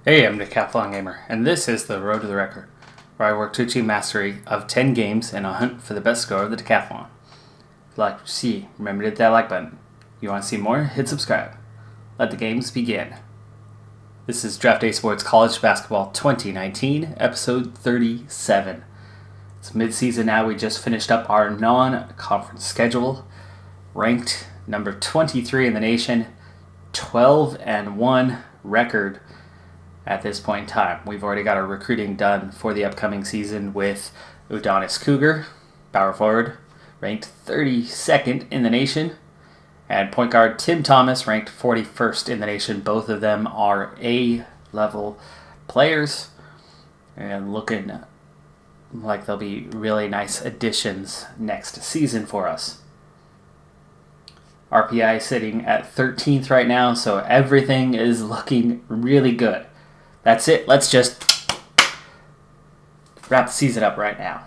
Hey, I'm Decathlon Gamer, and this is the Road to the Record, where I work to achieve mastery of 10 games in a hunt for the best score of the Decathlon. If you'd like to see, remember to hit that like button. If you want to see more, hit subscribe. Let the games begin. This is Draft Day Sports College Basketball 2019, episode 37. It's mid-season now. We just finished up our non-conference schedule, ranked number 23 in the nation, 12-1 record. At this point in time, we've already got our recruiting done for the upcoming season with Udonis Cougar, power forward, ranked 32nd in the nation, and point guard Tim Thomas, ranked 41st in the nation. Both of them are A-level players and looking like they'll be really nice additions next season for us. RPI sitting at 13th right now, so everything is looking really good. That's it. Let's just wrap the season up right now.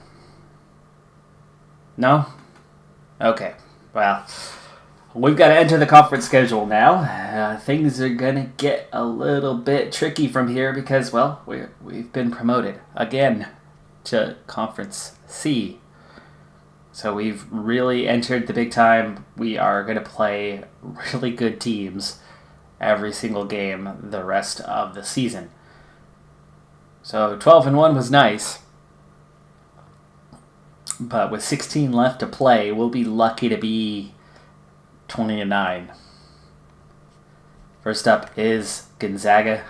No? Okay. Well, we've got to enter the conference schedule now. Things are going to get a little bit tricky from here because, well, we've been promoted again to Conference C. So we've really entered the big time. We are going to play really good teams every single game the rest of the season. So 12-1 was nice, but with 16 left to play, we'll be lucky to be 20-9. First up is Gonzaga,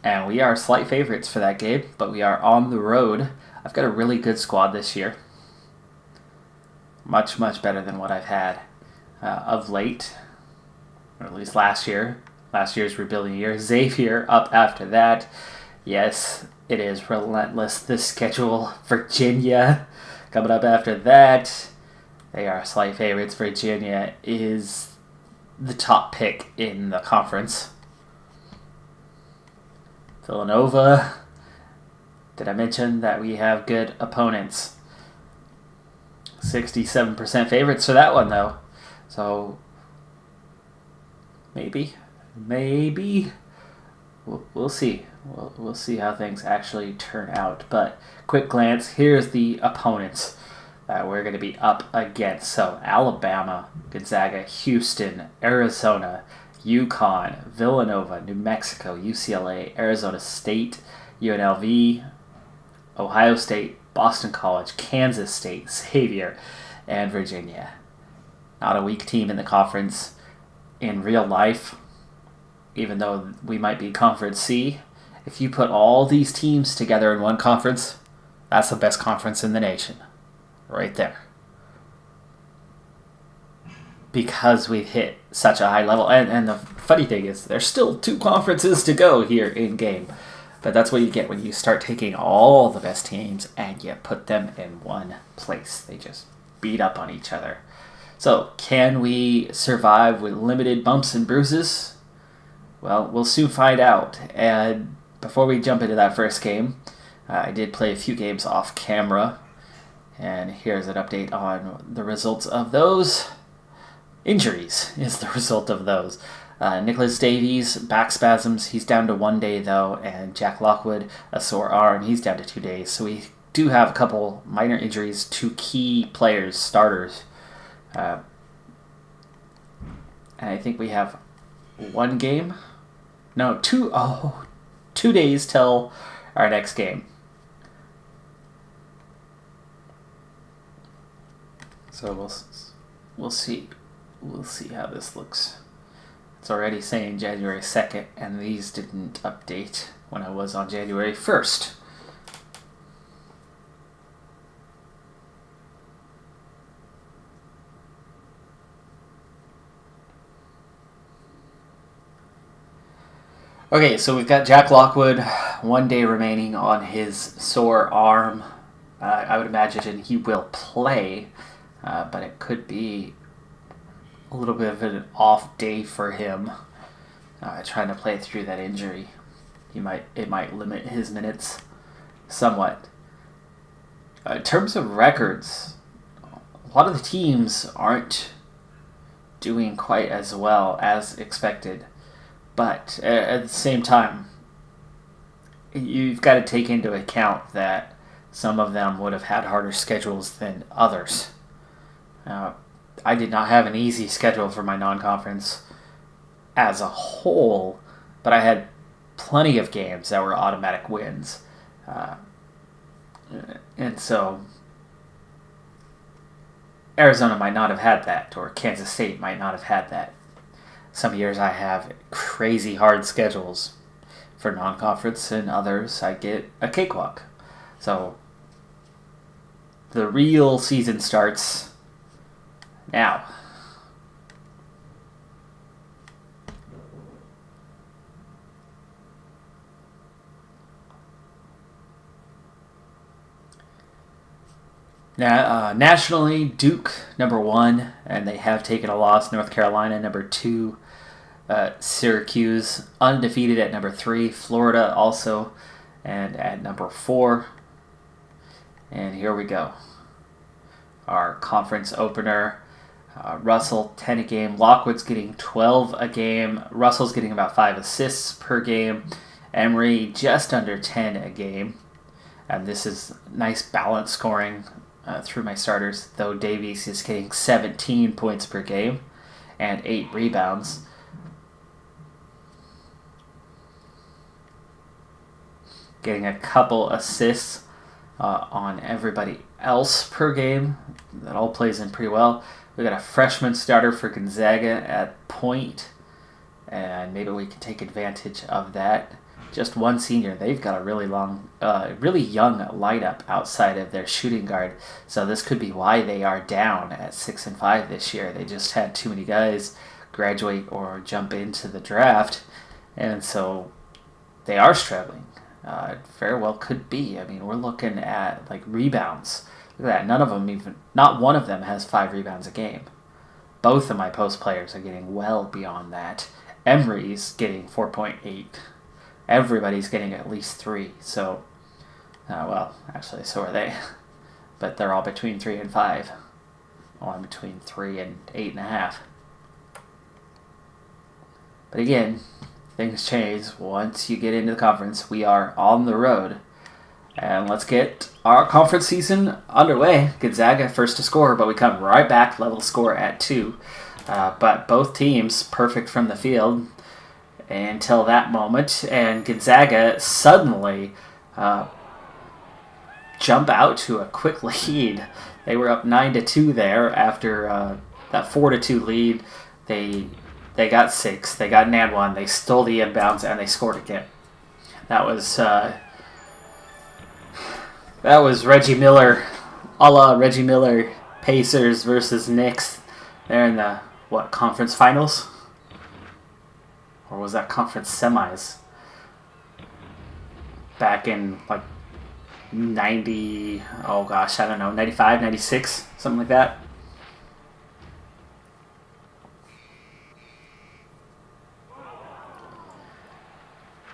and we are slight favorites for that game, but we are on the road. I've got a really good squad this year, much better than what I've had of late, or at least last year. Last year's rebuilding year. Xavier up after that. Yes, it is relentless, this schedule. Virginia coming up after that. They are slight favorites. Virginia is the top pick in the conference. Villanova. Did I mention that we have good opponents? 67% favorites for that one, though. So, maybe. We'll see. We'll see how things actually turn out. But quick glance, here's the opponents that we're going to be up against. So Alabama, Gonzaga, Houston, Arizona, UConn, Villanova, New Mexico, UCLA, Arizona State, UNLV, Ohio State, Boston College, Kansas State, Xavier, and Virginia. Not a weak team in the conference in real life. Even though we might be Conference C, if you put all these teams together in one conference, that's the best conference in the nation. Right there. Because we've hit such a high level. And the funny thing is, there's still 2 conferences to go here in game. But that's what you get when you start taking all the best teams and you put them in one place. They just beat up on each other. So, can we survive with limited bumps and bruises? Well, we'll soon find out. And before we jump into that first game, I did play a few games off camera. And here's an update on the results of those. Injuries is the result of those. Nicholas Davies, back spasms. He's down to 1 day, though. And Jack Lockwood, a sore arm. He's down to 2 days. So we do have a couple minor injuries to key players, starters. And I think we have 1 game. No, 2 days till our next game. So we'll see how this looks. It's already saying January 2nd, and these didn't update when I was on January 1st. Okay, so we've got Jack Lockwood, 1 day remaining on his sore arm. I would imagine he will play, but it could be a little bit of an off day for him, trying to play through that injury. It might limit his minutes somewhat. In terms of records, a lot of the teams aren't doing quite as well as expected. But at the same time, you've got to take into account that some of them would have had harder schedules than others. I did not have an easy schedule for my non-conference as a whole, but I had plenty of games that were automatic wins. And so Arizona might not have had that, or Kansas State might not have had that. Some years I have crazy hard schedules for non-conference, and others I get a cakewalk. So the real season starts now. Now, nationally, Duke number 1, and they have taken a loss. North Carolina number 2, Syracuse undefeated at number 3, Florida also, and at number 4. And here we go. Our conference opener. Russell 10 a game. Lockwood's getting 12 a game. Russell's getting about 5 assists per game. Emory just under 10 a game. And this is nice balanced scoring through my starters, though Davies is getting 17 points per game and 8 rebounds. Getting a couple assists on everybody else per game. That all plays in pretty well. We got a freshman starter for Gonzaga at point, and maybe we can take advantage of that. Just one senior. They've got a really young lineup outside of their shooting guard, so this could be why they are down at 6-5 this year. They just had too many guys graduate or jump into the draft, and so they are struggling. Very well could be. I mean, we're looking at like rebounds. Look at that. Not one of them has 5 rebounds a game. Both of my post players are getting well beyond that. Emory's getting 4.8. Everybody's getting at least 3. So, well, actually, so are they. But they're all between 3 and 5. Well, I'm between 3 and 8.5. But again, things change once you get into the conference. We are on the road. And let's get our conference season underway. Gonzaga first to score, but we come right back, level score at 2. But both teams perfect from the field until that moment. And Gonzaga suddenly jump out to a quick lead. They were up 9-2 there after that 4-2 lead. They got 6. They got an and 1. They stole the inbounds, and they scored again. That was Reggie Miller, a la Reggie Miller, Pacers versus Knicks. They're in the, conference finals? Or was that conference semis? Back in, 95, 96, something like that.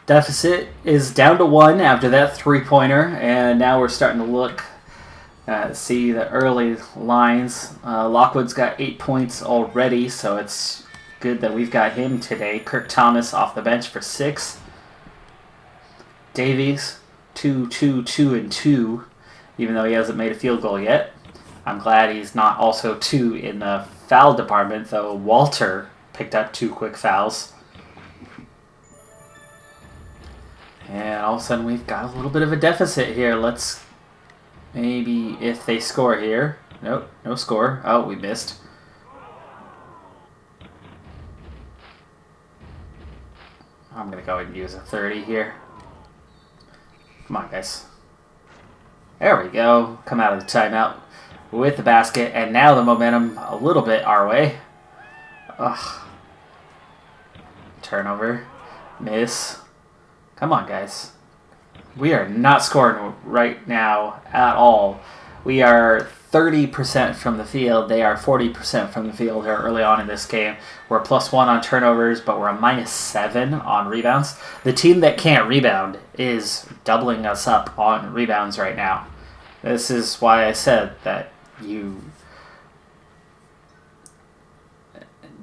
Deficit is down to 1 after that 3-pointer, and now we're starting to look, see the early lines. Lockwood's got 8 points already, so it's good that we've got him today. Kirk Thomas off the bench for 6. Davies, 2, 2, 2, and 2, even though he hasn't made a field goal yet. I'm glad he's not also 2 in the foul department, though Walter picked up 2 quick fouls. And all of a sudden we've got a little bit of a deficit here. Let's maybe, if they score here. Nope, no score. Oh, we missed. I'm going to go ahead and use a 30 here. Come on, guys. There we go. Come out of the timeout with the basket. And now the momentum a little bit our way. Ugh. Turnover. Miss. Come on, guys. We are not scoring right now at all. We are 30% from the field. They are 40% from the field here early on in this game. We're +1 on turnovers, but we're a -7 on rebounds. The team that can't rebound is doubling us up on rebounds right now. This is why I said that you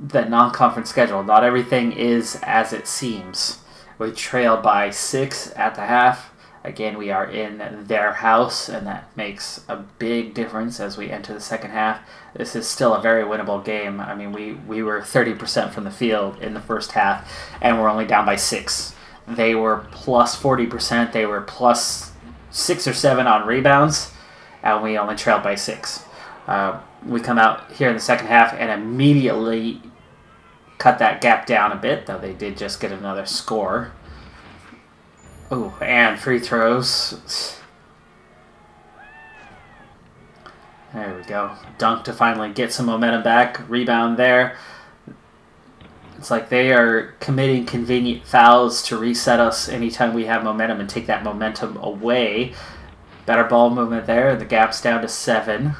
the non-conference schedule. Not everything is as it seems. We trailed by 6 at the half. Again, we are in their house, and that makes a big difference as we enter the second half. This is still a very winnable game. I mean, we were 30% from the field in the first half, and we're only down by 6. They were plus 40%. They were plus 6 or 7 on rebounds, and we only trailed by 6. We come out here in the second half and immediately cut that gap down a bit, though they did just get another score. Oh, and free throws. There we go. Dunk to finally get some momentum back. Rebound there. It's like they are committing convenient fouls to reset us anytime we have momentum and take that momentum away. Better ball movement there. The gap's down to 7.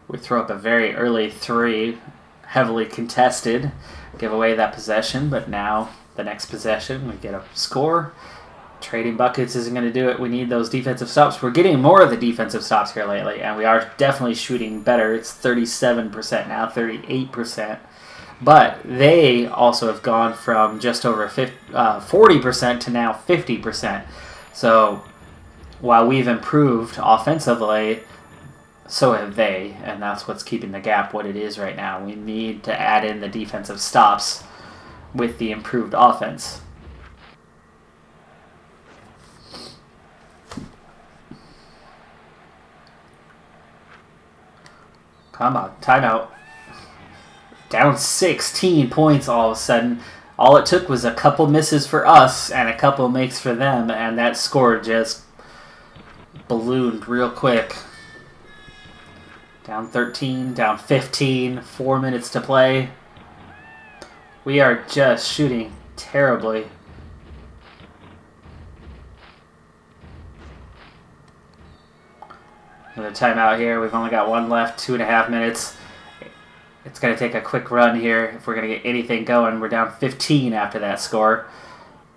We throw up a very early 3, heavily contested. Give away that possession, but now the next possession, we get a score. Trading buckets isn't going to do it. We need those defensive stops. We're getting more of the defensive stops here lately, and we are definitely shooting better. It's 37% now, 38%. But they also have gone from just over 40% to now 50%. So while we've improved offensively, so have they, and that's what's keeping the gap what it is right now. We need to add in the defensive stops with the improved offense. Come on, timeout. Down 16 points all of a sudden. All it took was a couple misses for us and a couple makes for them, and that score just ballooned real quick. Down 13, down 15, 4 minutes to play. We are just shooting terribly. Another timeout here. We've only got one left, 2.5 minutes. It's going to take a quick run here if we're going to get anything going. We're down 15 after that score.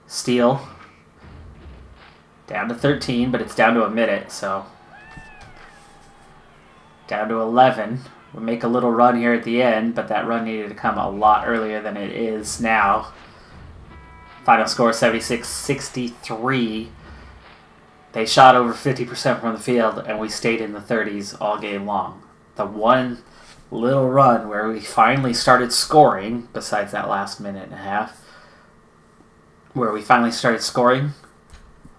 Steal. Down to 13, but it's down to a minute, so... Down to 11. We'll make a little run here at the end, but that run needed to come a lot earlier than it is now. Final score 76-63. They shot over 50% from the field, and we stayed in the 30s all game long. The one little run where we finally started scoring, besides that last minute and a half, where we finally started scoring,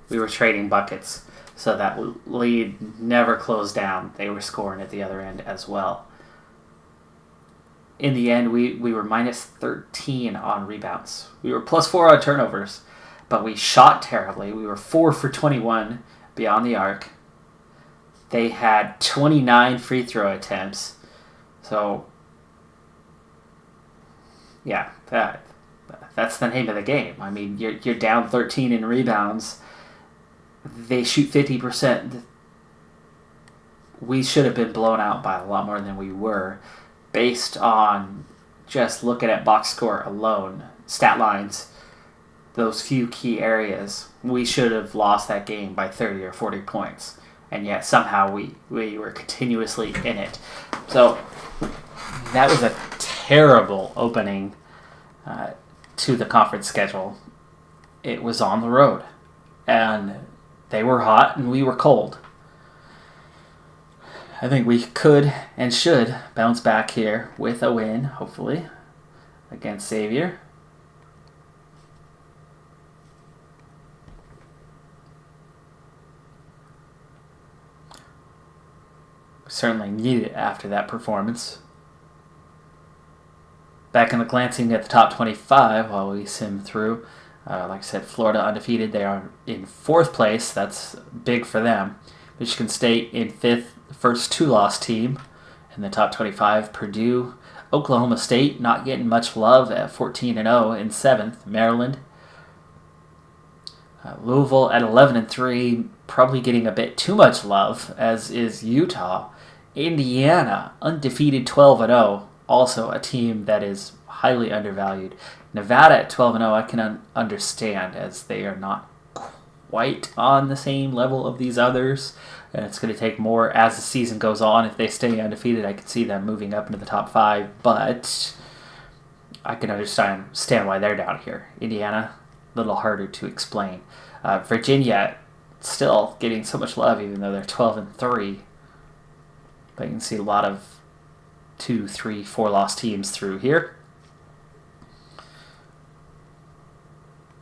we were trading buckets. So that lead never closed down. They were scoring at the other end as well. In the end, we were minus 13 on rebounds. We were plus 4 on turnovers, but we shot terribly. We were 4 for 21 beyond the arc. They had 29 free throw attempts. So, yeah, that's the name of the game. I mean, you're down 13 in rebounds. They shoot 50%. We should have been blown out by a lot more than we were based on just looking at box score alone, stat lines, those few key areas. We should have lost that game by 30 or 40 points, and yet somehow we were continuously in it. So that was a terrible opening to the conference schedule. It was on the road, and they were hot and we were cold. I think we could and should bounce back here with a win, hopefully, against Xavier. We certainly need it after that performance. Back in the glancing at the top 25 while we sim through. Like I said, Florida undefeated. They are in 4th place. That's big for them. Michigan State in 5th, first 2-loss team in the top 25. Purdue, Oklahoma State not getting much love at 14-0 in 7th. Maryland, Louisville at 11-3, probably getting a bit too much love, as is Utah. Indiana, undefeated 12-0, also a team that is highly undervalued. Nevada at 12-0, I can understand, as they are not quite on the same level of these others. And it's going to take more as the season goes on. If they stay undefeated, I could see them moving up into the top 5. But I can understand why they're down here. Indiana, a little harder to explain. Virginia, still getting so much love, even though they're 12-3. But you can see a lot of 2, 3, 4 loss teams through here.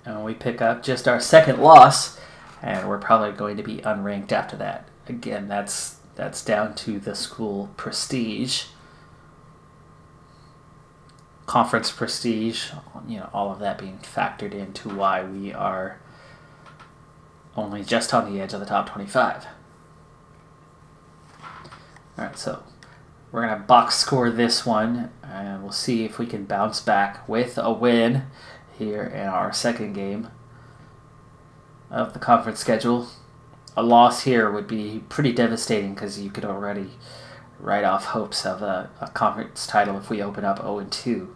And we pick up just our second loss, and we're probably going to be unranked after that. Again, that's down to the school prestige, conference prestige, all of that being factored into why we are only just on the edge of the top 25. All right, so we're going to box score this one, and we'll see if we can bounce back with a win here in our second game of the conference schedule. A loss here would be pretty devastating because you could already write off hopes of a conference title if we open up 0-2.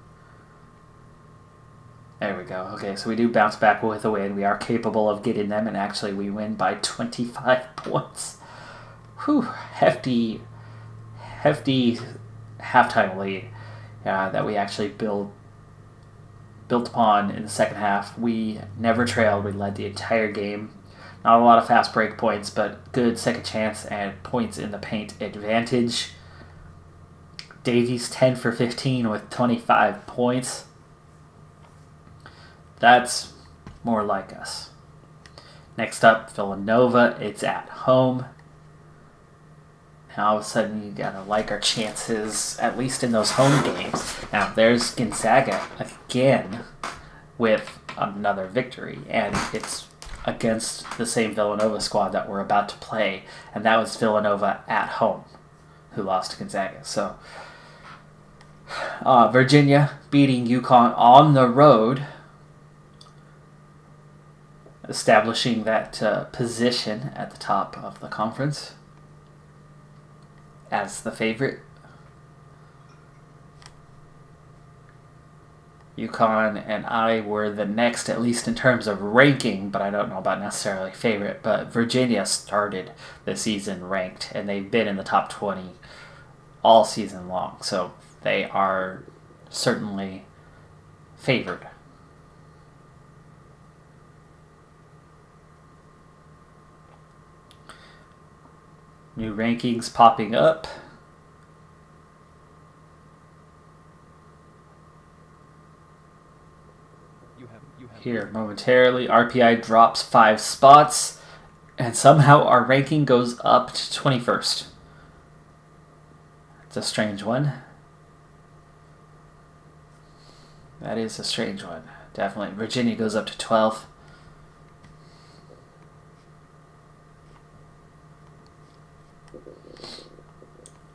There we go. Okay, so we do bounce back with a win. We are capable of getting them, and actually we win by 25 points. Whew, hefty halftime lead that we actually built upon in the second half. We never trailed. We led the entire game. Not a lot of fast break points, but good second chance and points in the paint advantage. Davies 10 for 15 with 25 points. That's more like us. Next up, Villanova. It's at home. Now all of a sudden you gotta like our chances, at least in those home games. Now there's Gonzaga again with another victory, and it's against the same Villanova squad that we're about to play, and that was Villanova at home, who lost to Gonzaga. So Virginia beating UConn on the road, establishing that position at the top of the conference as the favorite. UConn and I were the next, at least in terms of ranking, but I don't know about necessarily favorite. But Virginia started the season ranked, and they've been in the top 20 all season long. So they are certainly favored. New rankings popping up. Here momentarily. RPI drops 5 spots, and somehow our ranking goes up to 21st. It's a strange one. That is a strange one. Definitely. Virginia goes up to 12th.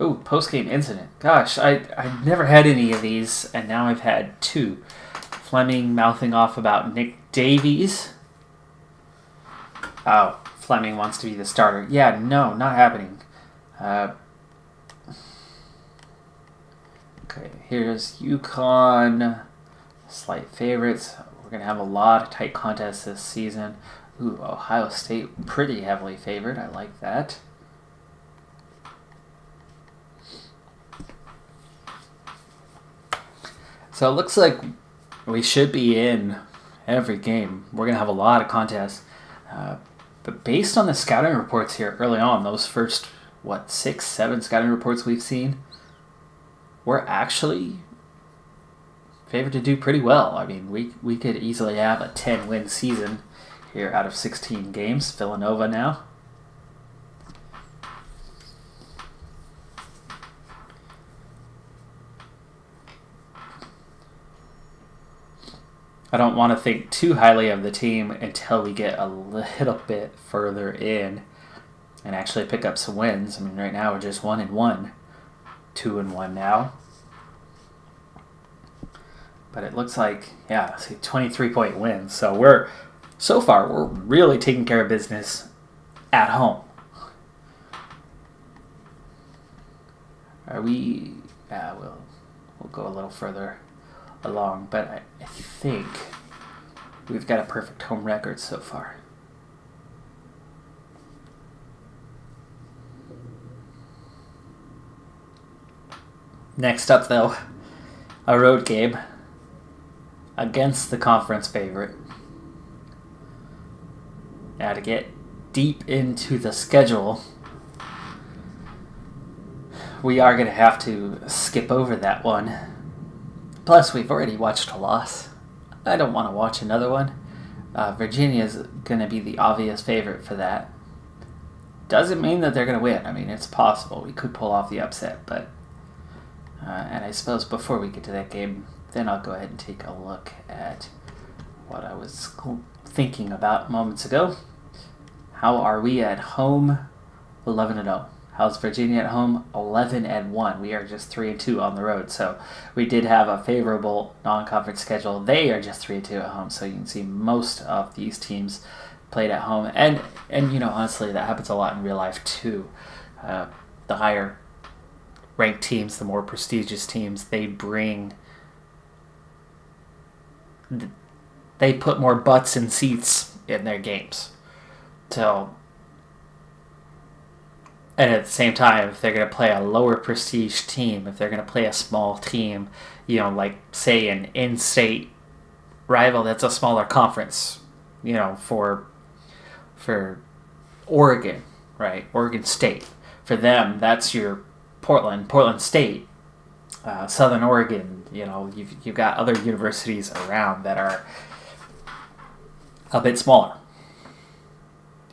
Ooh, post-game incident. Gosh, I never had any of these, and now I've had 2. Fleming mouthing off about Nick Davies. Oh, Fleming wants to be the starter. Yeah, no, not happening. Okay, here's UConn. Slight favorites. We're going to have a lot of tight contests this season. Ooh, Ohio State pretty heavily favored. I like that. So it looks like we should be in every game. We're going to have a lot of contests. But based on the scouting reports here early on, those first, 6, 7 scouting reports we've seen, we're actually favored to do pretty well. I mean, we could easily have a 10-win season here out of 16 games. Villanova now. I don't want to think too highly of the team until we get a little bit further in and actually pick up some wins. I mean, right now we're just 1-1, 2-1 now. But it looks like, 23-point wins. So we're really taking care of business at home. Are we? Yeah, we'll go a little further along, but I think we've got a perfect home record so far. Next up, though, a road game against the conference favorite. Now, to get deep into the schedule, we are going to have to skip over that one. Plus, we've already watched a loss. I don't want to watch another one. Virginia's going to be the obvious favorite for that. Doesn't mean that they're going to win. I mean, it's possible. We could pull off the upset, but... and I suppose before we get to that game, then I'll go ahead and take a look at what I was thinking about moments ago. How are we at home? 11-0. How's Virginia at home? 11-1. We are just 3-2 on the road. So we did have a favorable non-conference schedule. They are just 3-2 at home. So you can see most of these teams played at home. And you know, honestly, that happens a lot in real life too. The higher ranked teams, the more prestigious teams, they put more butts in seats in their games. So, and at the same time, if they're going to play a lower prestige team, if they're going to play a small team, you know, like, say, an in-state rival that's a smaller conference, you know, for Oregon, right? Oregon State. For them, that's your Portland State, Southern Oregon. You know, you've got other universities around that are a bit smaller.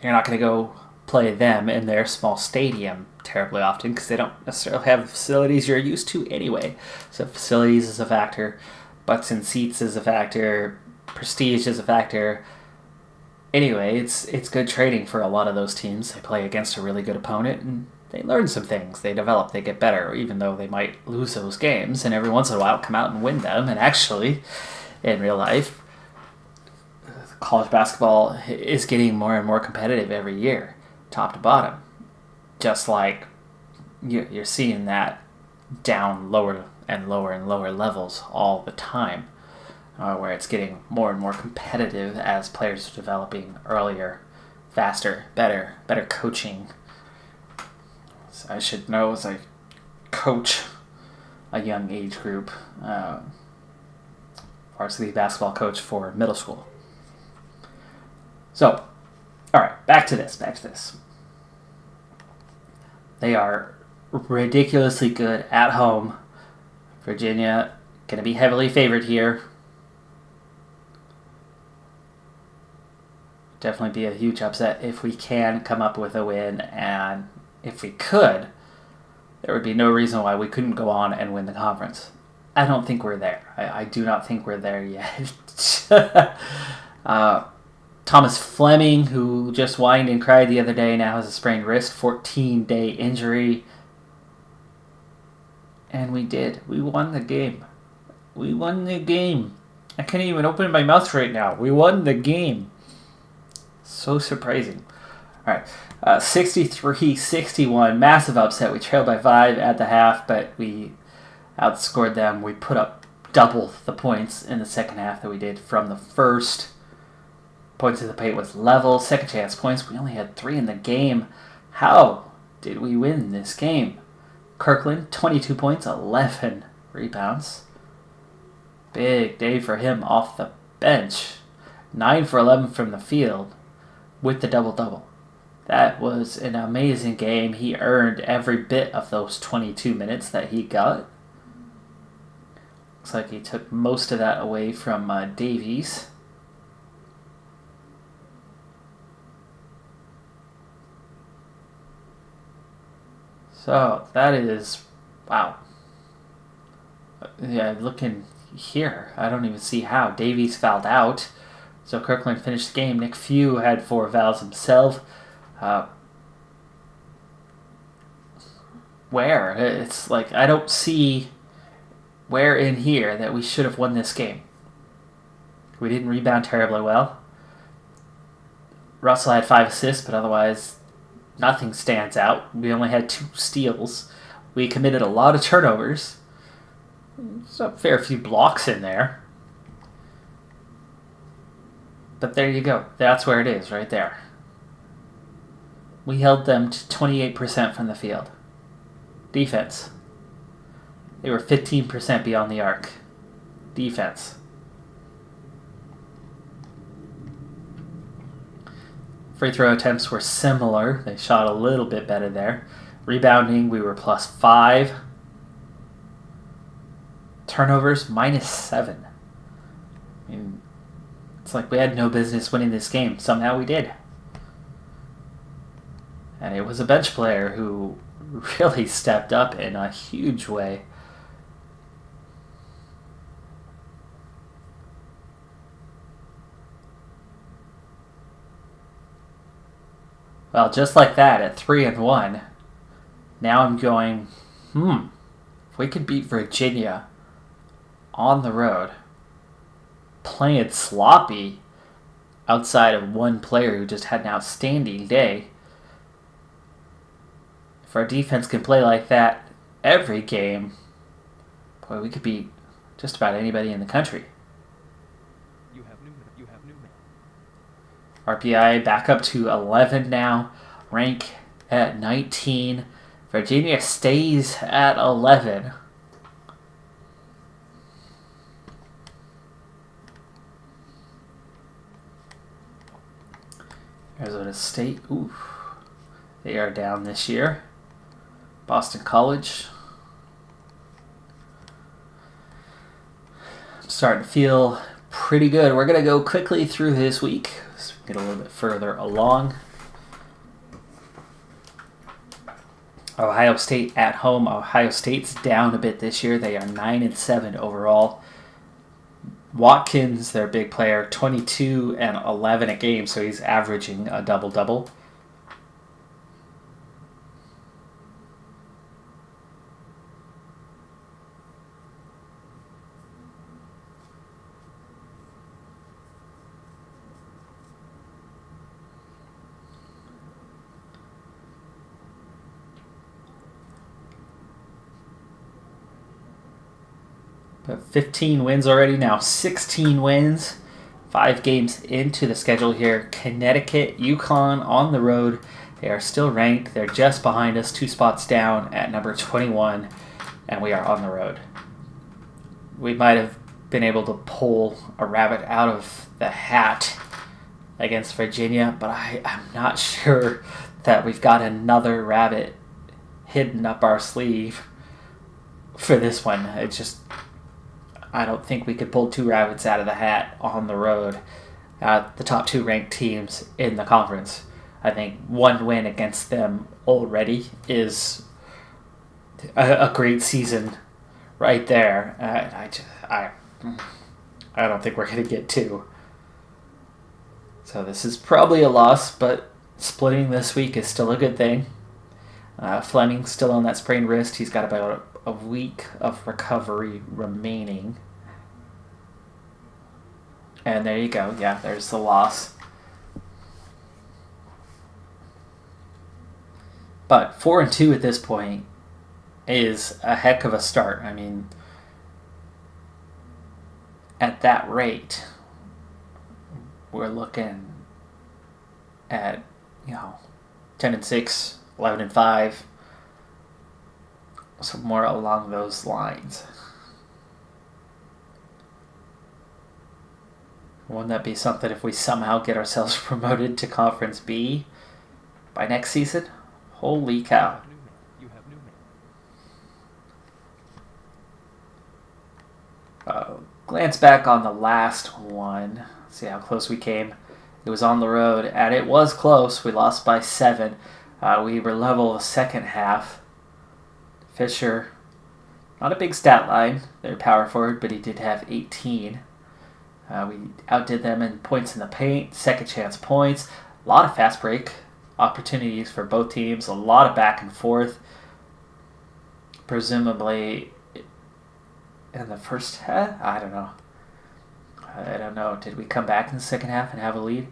You're not going to go play them in their small stadium terribly often because they don't necessarily have the facilities you're used to anyway. So facilities is a factor, butts and seats is a factor, prestige is a factor. Anyway, it's good trading for a lot of those teams. They play against a really good opponent and they learn some things. They develop, they get better, even though they might lose those games, and every once in a while come out and win them. And actually, in real life, college basketball is getting more and more competitive every year, top to bottom. Just like you're seeing that down lower and lower and lower levels all the time, where it's getting more and more competitive as players are developing earlier, faster, better coaching. So I should know as I coach a young age group, varsity basketball coach for middle school. So, all right, back to this. They are ridiculously good at home. Virginia going to be heavily favored here. Definitely be a huge upset if we can come up with a win, and if we could, there would be no reason why we couldn't go on and win the conference. I don't think we're there. I do not think we're there yet. Thomas Fleming, who just whined and cried the other day, now has a sprained wrist, 14-day injury. And we did. We won the game. I can't even open my mouth right now. We won the game. So surprising. All right. 63-61. Massive upset. We trailed by 5 at the half, but we outscored them. We put up double the points in the second half that we did from the first. Points in the paint was level. Second chance points, we only had 3 in the game. How did we win this game? Kirkland, 22 points, 11 rebounds. Big day for him off the bench. 9 for 11 from the field with the double-double. That was an amazing game. He earned every bit of those 22 minutes that he got. Looks like he took most of that away from Davies. So, that is... wow. Yeah, looking here, I don't even see how. Davies fouled out. So Kirkland finished the game. Nick Few had 4 fouls himself. Where? It's like, I don't see where in here that we should have won this game. We didn't rebound terribly well. Russell had 5 assists, but otherwise... nothing stands out. We only had 2 steals. We committed a lot of turnovers. There's a fair few blocks in there. But there you go. That's where it is, right there. We held them to 28% from the field. Defense. They were 15% beyond the arc. Defense. Free throw attempts were similar. They shot a little bit better there. Rebounding, we were +5. Turnovers, -7. I mean, it's like we had no business winning this game. Somehow we did. And it was a bench player who really stepped up in a huge way. Well, just like that, at 3-1, now I'm going, if we could beat Virginia on the road, playing sloppy outside of one player who just had an outstanding day, if our defense can play like that every game, boy, we could beat just about anybody in the country. RPI back up to 11 now. Rank at 19. Virginia stays at 11. Arizona State, they are down this year. Boston College. I'm starting to feel pretty good. We're going to go quickly through this week so we get a little bit further along. Ohio State at home. Ohio State's down a bit this year. They are 9-7 overall. Watkins, their big player, 22 and 11 a game, so he's averaging a double-double. But 15 wins already now, 16 wins, 5 games into the schedule here. Connecticut, UConn on the road. They are still ranked. They're just behind us, 2 spots down at number 21, and we are on the road. We might have been able to pull a rabbit out of the hat against Virginia, but I'm not sure that we've got another rabbit hidden up our sleeve for this one. It's just, I don't think we could pull 2 rabbits out of the hat on the road at the top 2 ranked teams in the conference. I think 1 win against them already is a great season right there. I don't think we're going to get 2. So this is probably a loss, but splitting this week is still a good thing. Fleming's still on that sprained wrist. He's got about a week of recovery remaining. And there you go. Yeah, there's the loss. But 4-2 at this point is a heck of a start. I mean, at that rate, we're looking at, 10-6, 11-5, somewhere along those lines. Wouldn't that be something if we somehow get ourselves promoted to Conference B by next season? Holy cow. Glance back on the last one. See how close we came. It was on the road, and it was close. We lost by 7. We were level the second half. Fisher, not a big stat line. They're power forward, but he did have 18. We outdid them in points in the paint, second chance points, a lot of fast break opportunities for both teams, a lot of back and forth. Presumably in the first half, I don't know. Did we come back in the second half and have a lead?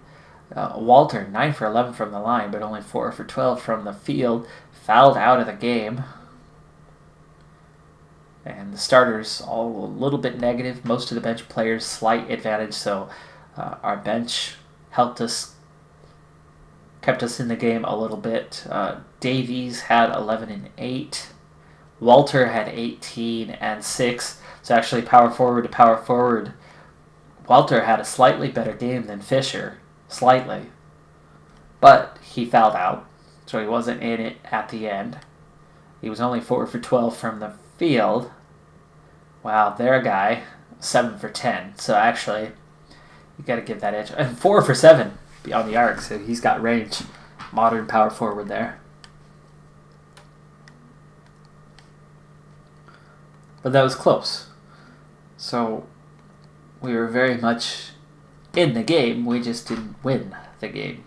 Walter, 9 for 11 from the line, but only 4 for 12 from the field, fouled out of the game. And the starters all a little bit negative. Most of the bench players slight advantage. So our bench kept us in the game a little bit. Davies had 11 and 8. Walter had 18 and 6. So actually, power forward to power forward, Walter had a slightly better game than Fisher. Slightly. But he fouled out, so he wasn't in it at the end. He was only 4 for 12 from the field. Wow, their guy, 7 for 10. So actually, you got to give that edge. And 4 for 7 on the arc, so he's got range. Modern power forward there. But that was close. So we were very much in the game. We just didn't win the game.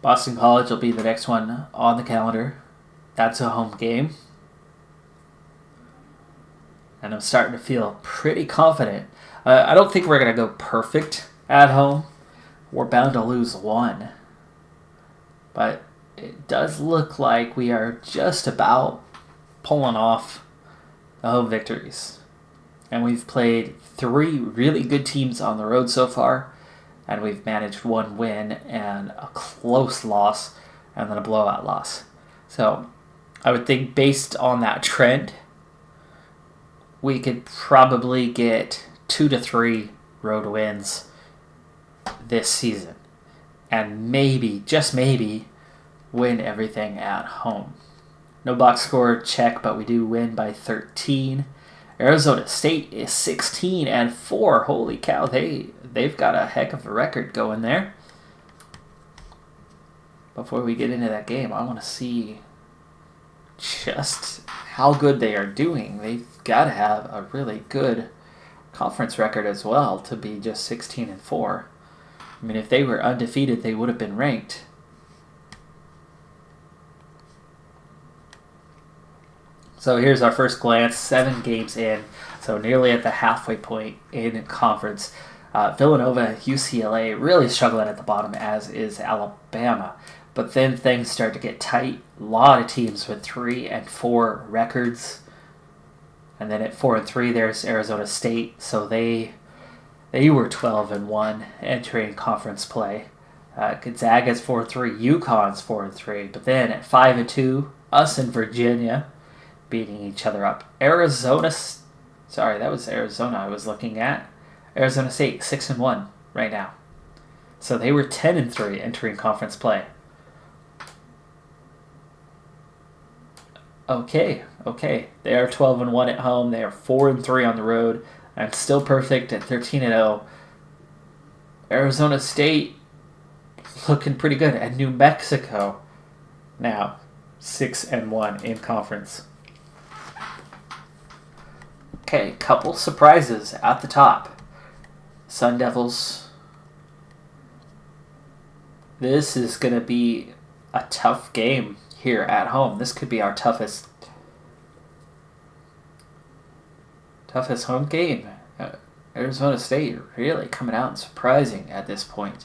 Boston College will be the next one on the calendar. That's a home game. And I'm starting to feel pretty confident. I don't think we're going to go perfect at home. We're bound to lose one. But it does look like we are just about pulling off the home victories. And we've played 3 really good teams on the road so far. And we've managed 1 win and a close loss and then a blowout loss. So I would think based on that trend, we could probably get 2 to 3 road wins this season. And maybe, just maybe, win everything at home. No box score check, but we do win by 13. Arizona State is 16 and 4. Holy cow, they've got a heck of a record going there. Before we get into that game, I want to see just how good they are doing. They've got to have a really good conference record as well to be just 16 and 4. I mean, if they were undefeated, they would have been ranked. So here's our first glance, 7 games in, so nearly at the halfway point in conference. Villanova, UCLA really struggling at the bottom, as is Alabama. But then things start to get tight. A lot of teams with 3 and 4 records. And then at 4 and 3, there's Arizona State. So they were 12 and 1 entering conference play. Gonzaga's 4 and 3. UConn's 4 and 3. But then at 5 and 2, us and Virginia beating each other up. That was Arizona I was looking at. Arizona State 6 and 1 right now. So they were 10 and 3 entering conference play. Okay. They are 12 and 1 at home. They are 4 and 3 on the road. And still perfect at 13 and 0. Arizona State looking pretty good. And New Mexico now 6 and 1 in conference. Okay, couple surprises at the top. Sun Devils. This is going to be a tough game here at home. This could be our toughest home game. Arizona State really coming out and surprising at this point.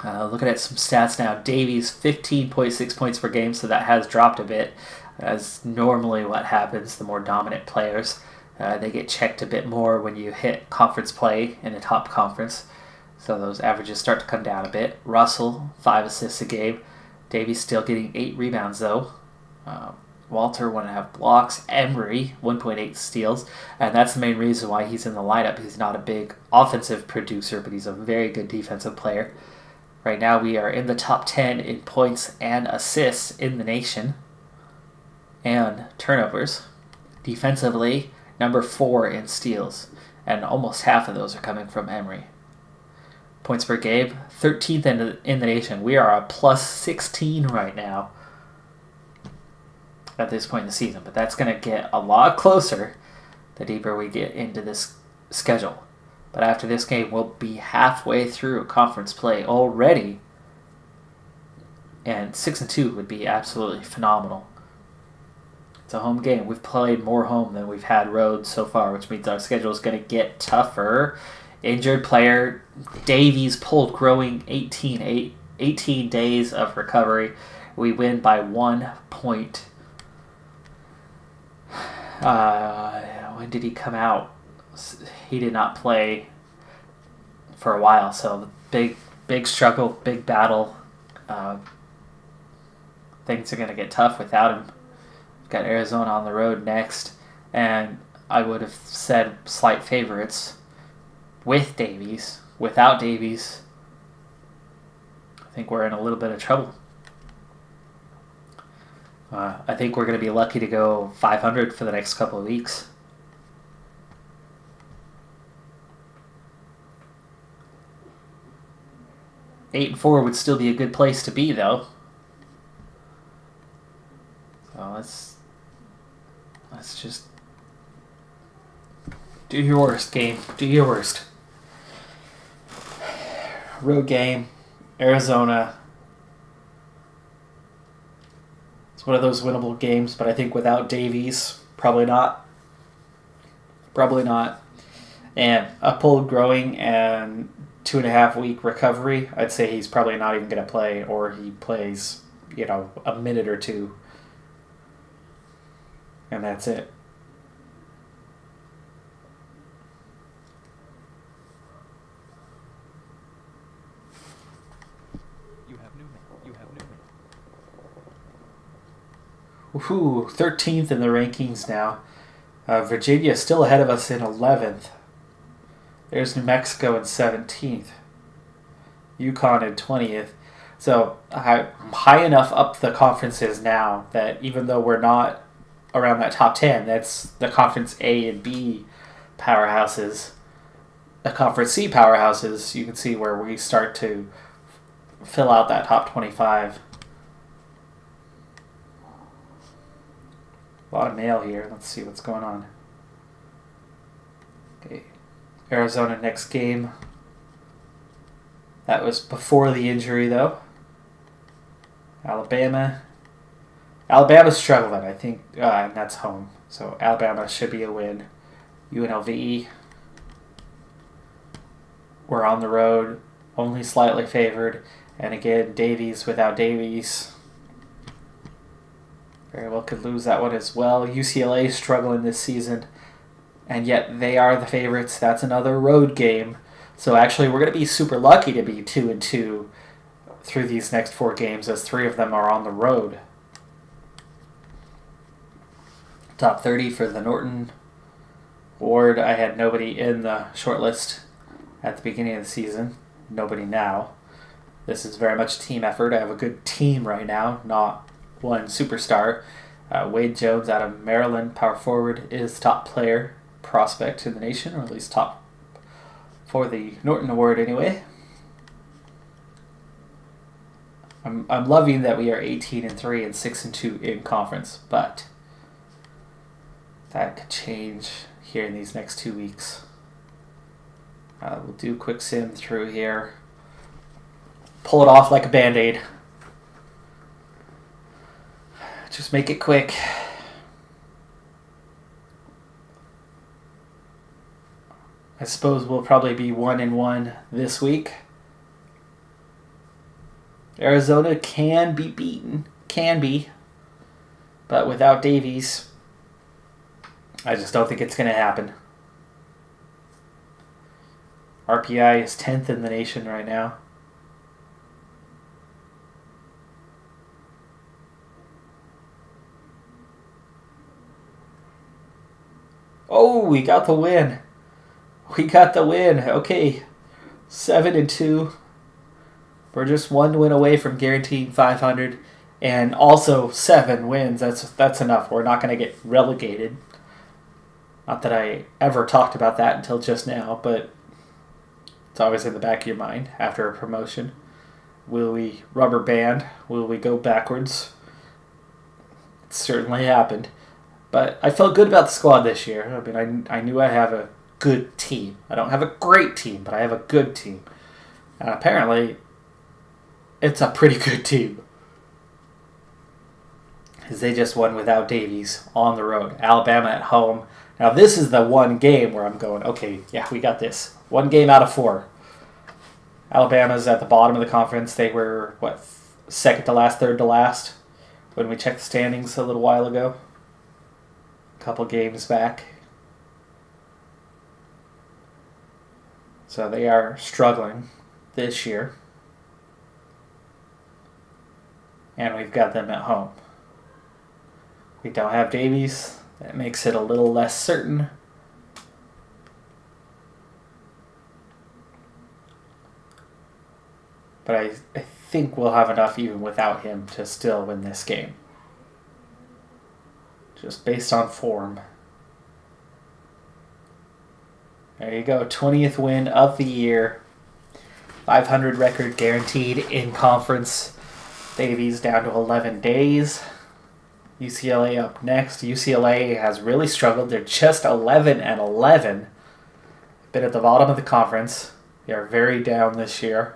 Looking at some stats now. Davies, 15.6 points per game, so that has dropped a bit. As normally what happens, the more dominant players, they get checked a bit more when you hit conference play in the top conference. So those averages start to come down a bit. Russell, 5 assists a game. Davies still getting 8 rebounds though. Walter, 1.5 blocks. Emery, 1.8 steals. And that's the main reason why he's in the lineup. He's not a big offensive producer, but he's a very good defensive player. Right now we are in the top 10 in points and assists in the nation. And turnovers. Defensively, number 4 in steals. And almost half of those are coming from Emery. Points per game, 13th in the nation. We are a plus 16 right now at this point in the season. But that's going to get a lot closer the deeper we get into this schedule. But after this game, we'll be halfway through conference play already. And 6 and 2 would be absolutely phenomenal. It's a home game. We've played more home than we've had road so far, which means our schedule is going to get tougher. Injured player Davies pulled growing 18 days of recovery. We win by 1 point. When did he come out? he did not play for a while. So big struggle, big battle. Things are going to get tough without him. We've got Arizona on the road next, and I would have said slight favorites with Davies. Without Davies, I think we're in a little bit of trouble. I think we're going to be lucky to go 500 for the next couple of weeks. Eight and 4 would still be a good place to be, though. So let's just do your worst, game. Do your worst. Road game, Arizona. It's one of those winnable games, but I think without Davies, probably not. Probably not. And a pulled growing and 2.5 week recovery, I'd say he's probably not even going to play, or he plays, a minute or two. And that's it. Woohoo, 13th in the rankings now. Virginia is still ahead of us in 11th. There's New Mexico in 17th. UConn in 20th. So I'm high enough up the conferences now that even though we're not around that top 10, that's the Conference A and B powerhouses. The Conference C powerhouses, you can see where we start to fill out that top 25. A lot of mail here. Let's see what's going on. Okay. Arizona next game. That was before the injury, though. Alabama's struggling, I think, and that's home. So Alabama should be a win. UNLV. We're on the road, only slightly favored. And again, Davies without Davies. Very well could lose that one as well. UCLA struggling this season, and yet they are the favorites. That's another road game. So actually, we're going to be super lucky to be 2-2 through these next 4 games, as 3 of them are on the road. Top 30 for the Norton Award. I had nobody in the shortlist at the beginning of the season. Nobody now. This is very much a team effort. I have a good team right now, not one superstar. Wade Jones out of Maryland, power forward, is top player prospect in the nation, or at least top for the Norton Award anyway. I'm loving that we are 18-3 and 6-2 in conference, but that could change here in these next 2 weeks. We'll do a quick sim through here. Pull it off like a Band-Aid. Just make it quick. I suppose we'll probably be 1-1 this week. Arizona can be beaten. Can be. But without Davies, I just don't think it's going to happen. RPI is 10th in the nation right now. Oh, we got the win. We got the win. Okay. 7-2. We're just 1 win away from guaranteeing 500. And also 7 wins. That's enough. We're not going to get relegated. Not that I ever talked about that until just now, but it's always in the back of your mind after a promotion. Will we rubber band? Will we go backwards? It certainly happened. But I felt good about the squad this year. I mean, I knew I have a good team. I don't have a great team, but I have a good team. And apparently, it's a pretty good team. Because they just won without Davies on the road. Alabama at home. Now, this is the one game where I'm going, okay, yeah, we got this. 1 game out of 4. Alabama's at the bottom of the conference. They were, second to last, third to last when we checked the standings a little while ago. Couple games back. So they are struggling this year. And we've got them at home. We don't have Davies. That makes it a little less certain. But I think we'll have enough even without him to still win this game. Just based on form. There you go. 20th win of the year. 500 record guaranteed in conference. Davies down to 11 days. UCLA up next. UCLA has really struggled. They're just 11-11. Been at the bottom of the conference. They are very down this year.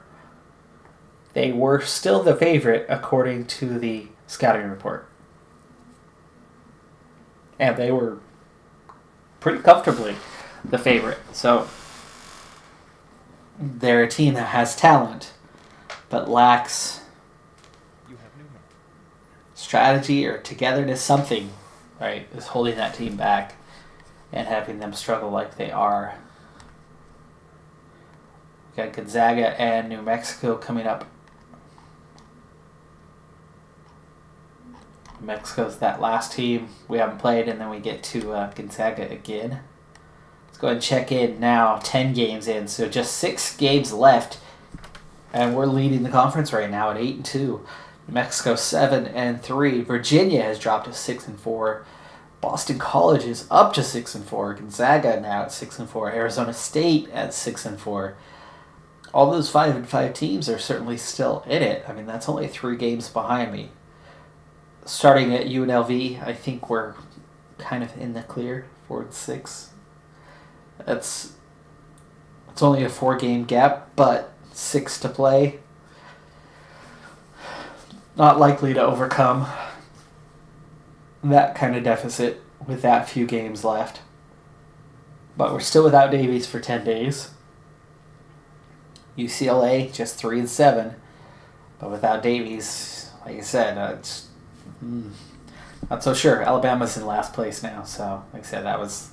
They were still the favorite according to the scouting report. And they were pretty comfortably the favorite. So they're a team that has talent, but lacks strategy or togetherness, something, right, is holding that team back and having them struggle like they are. We got Gonzaga and New Mexico coming up. New Mexico's that last team we haven't played, and then we get to Gonzaga again. Let's go ahead and check in now. 10 games in, so just 6 games left, and we're leading the conference right now at 8-2. New Mexico 7-3. Virginia has dropped to 6-4. Boston College is up to 6-4. Gonzaga now at 6-4. Arizona State at 6-4. All those 5-5 teams are certainly still in it. I mean, that's only 3 games behind me. Starting at UNLV, I think we're kind of in the clear, 4-6. It's only a 4-game gap, but 6 to play. Not likely to overcome that kind of deficit with that few games left. But we're still without Davies for 10 days. UCLA just 3-7, but without Davies, like I said, it's not so sure. Alabama's in last place now, so like I said, that was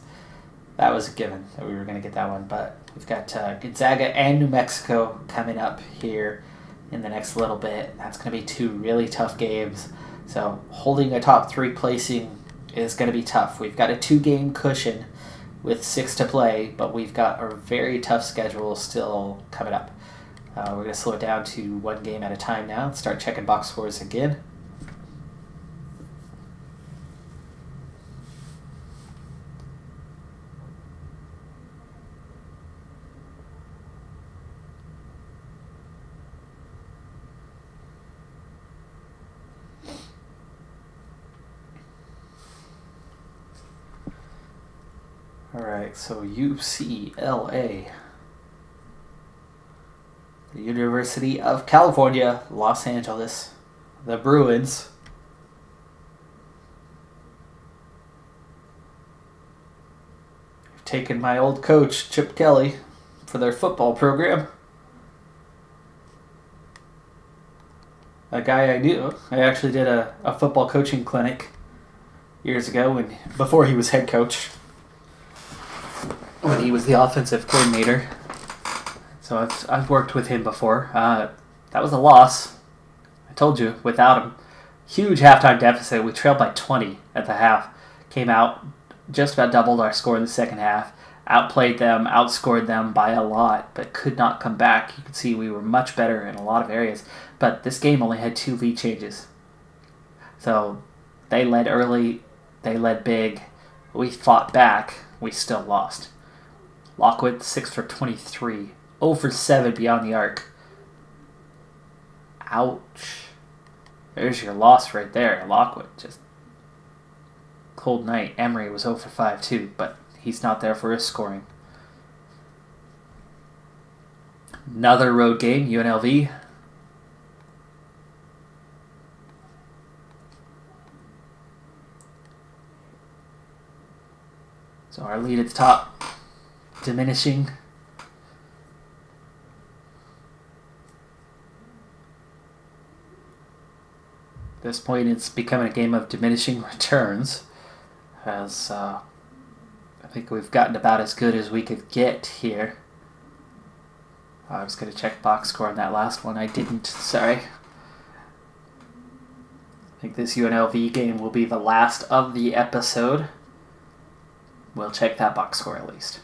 a given that we were going to get that one. But we've got Gonzaga and New Mexico coming up here in the next little bit. That's going to be 2 really tough games. So holding a top 3 placing is going to be tough. We've got a 2-game cushion with 6 to play, but we've got a very tough schedule still coming up. We're going to slow it down to 1 game at a time now and start checking box scores again. Alright, so UCLA, the University of California, Los Angeles, the Bruins. I've taken my old coach, Chip Kelly, for their football program. A guy I knew. I actually did a football coaching clinic years ago before he was head coach. When he was the offensive coordinator. So I've worked with him before. That was a loss. I told you, without him. Huge halftime deficit. We trailed by 20 at the half. Came out, just about doubled our score in the second half. Outplayed them, outscored them by a lot, but could not come back. You could see we were much better in a lot of areas. But this game only had 2 lead changes. So they led early, they led big. We fought back, we still lost. Lockwood, 6 for 23. 0 for 7 beyond the arc. Ouch. There's your loss right there. Lockwood, just cold night. Emery was 0 for 5 too, but he's not there for his scoring. Another road game, UNLV. So our lead at the top diminishing. At this point, it's becoming a game of diminishing returns, as I think we've gotten about as good as we could get here. I was going to check box score on that last one. I didn't. Sorry. I think this UNLV game will be the last of the episode. We'll check that box score at least.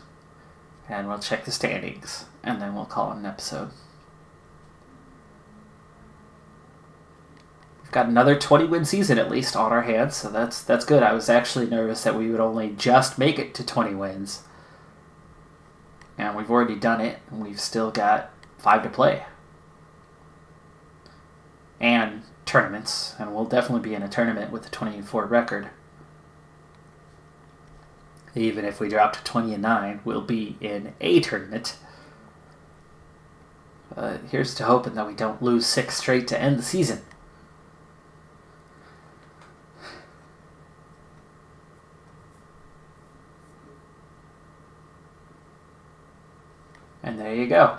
And we'll check the standings. And then we'll call it an episode. We've got another 20-win season at least on our hands, so that's good. I was actually nervous that we would only just make it to 20 wins. And we've already done it, and we've still got 5 to play. And tournaments, and we'll definitely be in a tournament with a 20-4 record. Even if we drop to 20-9, we'll be in a tournament. Here's to hoping that we don't lose 6 straight to end the season. And there you go.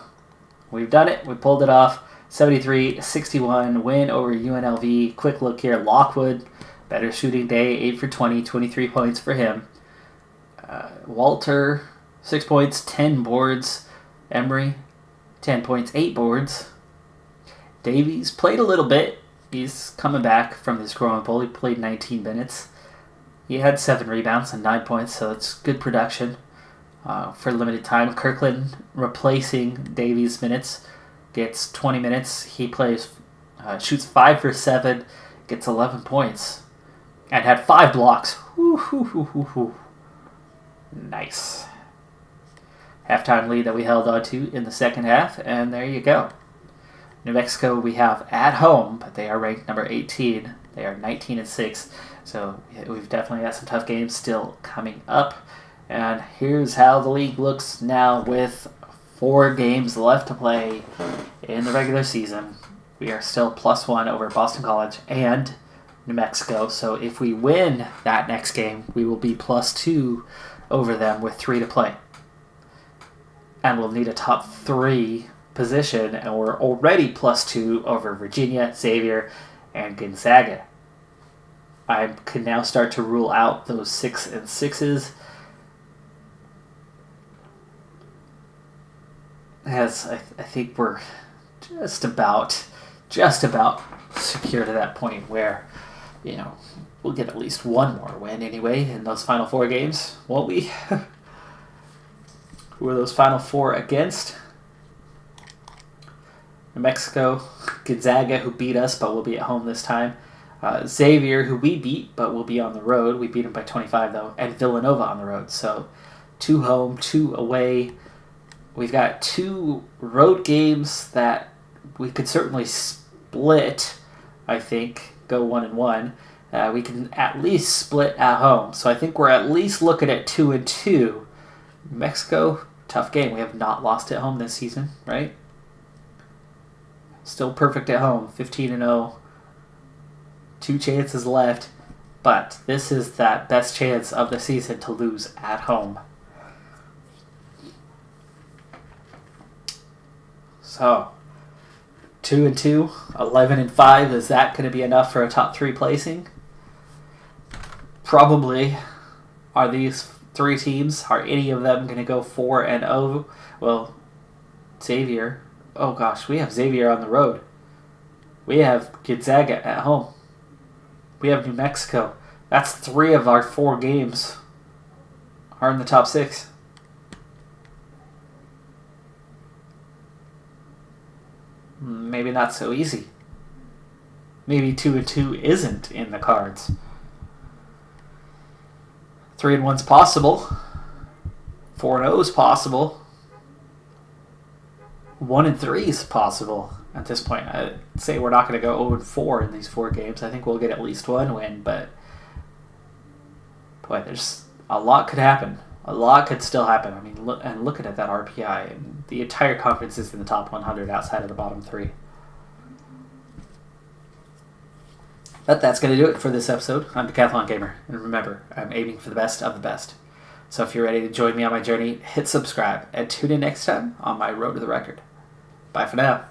We've done it. We pulled it off. 73-61 win over UNLV. Quick look here. Lockwood, better shooting day. 8 for 20. 23 points for him. Walter, 6 points, 10 boards. Emery, 10 points, 8 boards. Davies played a little bit. He's coming back from his growing pull. He played 19 minutes. He had 7 rebounds and 9 points, so it's good production. For limited time. Kirkland replacing Davies' minutes, gets 20 minutes. He plays, shoots 5 for 7, gets 11 points, and had 5 blocks. Nice. Halftime lead that we held on to in the second half, and there you go. New Mexico we have at home, but they are ranked number 18. They are 19-6, so we've definitely got some tough games still coming up. And here's how the league looks now with 4 games left to play in the regular season. We are still +1 over Boston College and New Mexico. So if we win that next game, we will be +2 over them with 3 to play. And we'll need a top 3 position, and we're already +2 over Virginia, Xavier, and Gonzaga. I can now start to rule out those 6 and 6s. As I think we're just about secure to that point where, we'll get at least one more win anyway in those final 4 games, won't we? Who are those final 4 against? New Mexico, Gonzaga, who beat us, but will be at home this time. Xavier, who we beat, but will be on the road. We beat them by 25, though. And Villanova on the road. So 2 home, 2 away. We've got 2 road games that we could certainly split, I think, go 1-1. We can at least split at home. So I think we're at least looking at 2-2. Mexico, tough game. We have not lost at home this season, right? Still perfect at home, 15-0. 2 chances left. But this is that best chance of the season to lose at home. So, 2-2, 11-5. Is that going to be enough for a top 3 placing? Probably. Are these 3 teams? Are any of them going to go 4-0? Well, Xavier. Oh gosh, we have Xavier on the road. We have Gonzaga at home. We have New Mexico. That's 3 of our 4 games are in the top 6. Maybe not so easy. Maybe 2-2 isn't in the cards. 3-1's possible. 4-0's possible. 1-3's possible at this point. I'd say we're not going to go 0-4 in these 4 games. I think we'll get at least 1 win, but boy, there's a lot could happen. A lot could still happen. I mean, looking at that RPI, and the entire conference is in the top 100 outside of the bottom 3. But that's going to do it for this episode. I'm Decathlon Gamer, and remember, I'm aiming for the best of the best. So if you're ready to join me on my journey, hit subscribe, and tune in next time on my road to the record. Bye for now.